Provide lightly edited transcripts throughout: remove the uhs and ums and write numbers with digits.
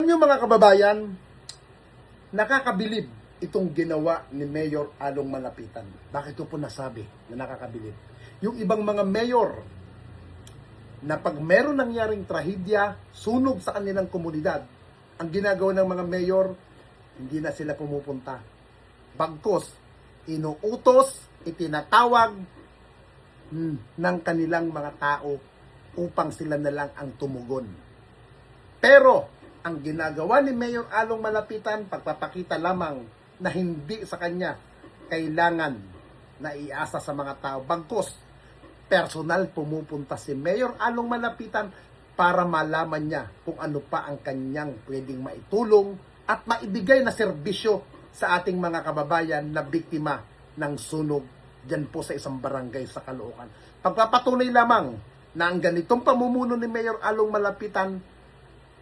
Alam nyo mga kababayan, nakakabilib itong ginawa ni Mayor Along Malapitan. Bakit ito po nasabi na nakakabilib? Yung ibang mga mayor na pag meron nangyaring trahedya, sunog sa kanilang komunidad, ang ginagawa ng mga mayor, hindi na sila pumupunta. Bagkus, inuutos, itinatawag ng kanilang mga tao upang sila na lang ang tumugon. Pero, ang ginagawa ni Mayor Along Malapitan, pagpapakita lamang na hindi sa kanya kailangan na iasa sa mga tao. Bagkus, personal pumupunta si Mayor Along Malapitan para malaman niya kung ano pa ang kanyang pwedeng maitulong at maibigay na serbisyo sa ating mga kababayan na biktima ng sunog dyan po sa isang barangay sa Caloocan. Pagpapatunay lamang na ang ganitong pamumuno ni Mayor Along Malapitan,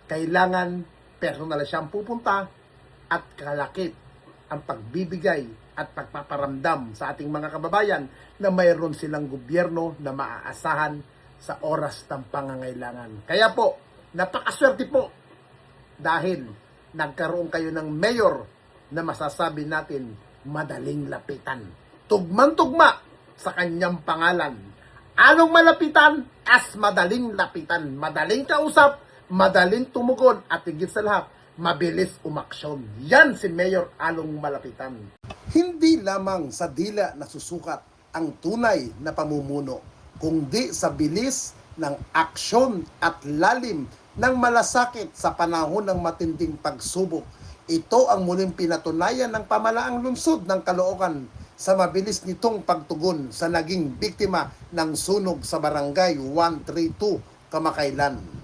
kailangan personal siyang pupunta at kalakip ang pagbibigay at pagpaparamdam sa ating mga kababayan na mayroon silang gobyerno na maaasahan sa oras ng pangangailangan. Kaya po, napakaswerte po dahil nagkaroon kayo ng mayor na masasabi natin madaling lapitan. Tugman-tugma sa kanyang pangalan. Along Malapitan as madaling lapitan, madaling kausap, madaling tumugon at higit sa lahat, mabilis umaksyon. Yan si Mayor Along Malapitan. Hindi lamang sa dila nasusukat ang tunay na pamumuno, kundi sa bilis ng aksyon at lalim ng malasakit sa panahon ng matinding pagsubok. Ito ang muling pinatunayan ng pamalaang lungsod ng Caloocan sa mabilis nitong pagtugon sa naging biktima ng sunog sa barangay 132 kamakailan.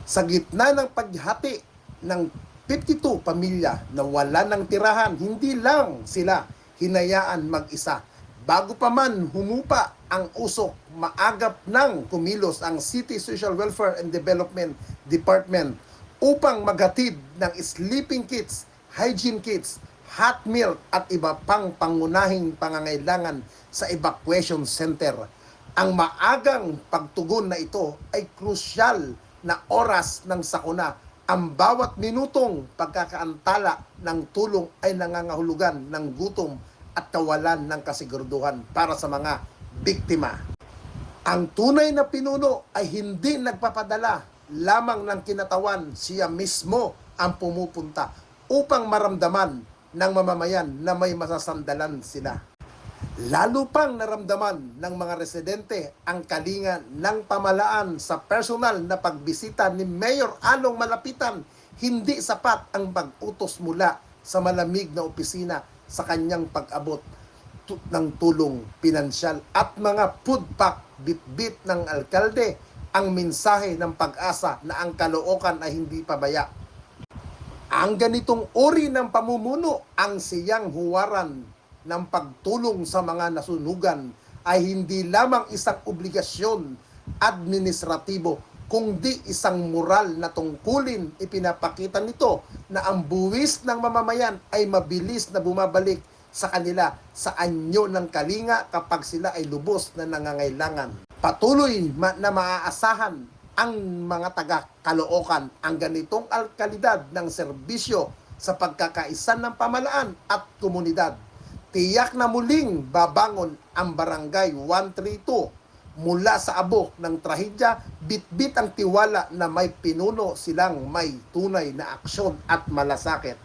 Sa gitna ng paghati ng 52 pamilya na wala ng tirahan, hindi lang sila hinayaan mag-isa. Bago pa man humupa ang usok, maagap nang kumilos ang City Social Welfare and Development Department upang maghatid ng sleeping kits, hygiene kits, hot milk at iba pang pangunahing pangangailangan sa evacuation center. Ang maagang pagtugon na ito ay krusyal na oras ng sakuna. Ang bawat minutong pagkakaantala ng tulong ay nangangahulugan ng gutom at kawalan ng kasiguraduhan para sa mga biktima. Ang tunay na pinuno ay hindi nagpapadala lamang ng kinatawan, siya mismo ang pumupunta upang maramdaman ng mamamayan na may masasandalan sila. Lalo pang naramdaman ng mga residente ang kalinga ng pamalaan sa personal na pagbisita ni Mayor Along Malapitan. Hindi sapat ang pag-utos mula sa malamig na opisina sa kanyang pag-abot ng tulong pinansyal at mga food pack bit-bit ng alkalde. Ang mensahe ng pag-asa na ang Caloocan ay hindi pabaya. Ang ganitong uri ng pamumuno ang siyang huwaran ng pagtulong sa mga nasunugan ay hindi lamang isang obligasyon administratibo, kundi isang moral na tungkulin. Ipinapakita nito na ang buwis ng mamamayan ay mabilis na bumabalik sa kanila sa anyo ng kalinga kapag sila ay lubos na nangangailangan. Patuloy na maaasahan ang mga taga-Caloocan ang ganitong alkalidad ng serbisyo sa pagkakaisa ng pamalaan at komunidad. Tiyak na muling babangon ang barangay 132 mula sa abok ng trahedya, bit-bit ang tiwala na may pinuno silang may tunay na aksyon at malasakit.